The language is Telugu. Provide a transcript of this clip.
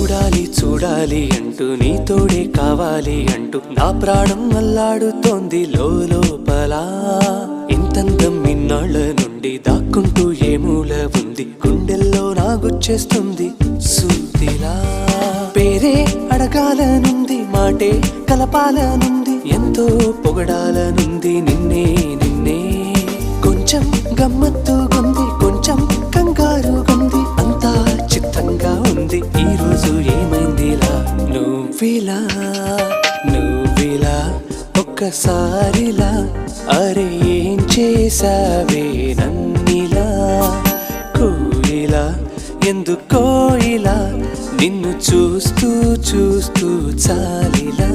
చూడాలి చూడాలి అంటూ నీ తోడే కావాలి అంటూ నా ప్రాణం అల్లాడుతోంది లోపల. ఇంతందం ఇన్నాళ్ళ నుండి దాక్కుంటూ ఏ మూల ఉంది, గుండెల్లో నాగుచ్చేస్తుంది సూదిలా. పేరే అడగాలనుంది, మాటే కలపాలనుంది, ఎంతో పొగడాలనుంది నిన్నే నిన్నే. కొంచెం గమ్మత్తుగుంది, కొంచెం కంగారుగుంది, అంతా చిత్తంగా ఉంది. ఈ రోజు ఏమైందిలా నువ్విలా నువ్విలా ఒక్కసారిలా, అరే ఏం చేసావే నన్నిలా. కోయిలా ఎందుకో ఇలా నిన్ను చూస్తూ చూస్తూ చాలిలా.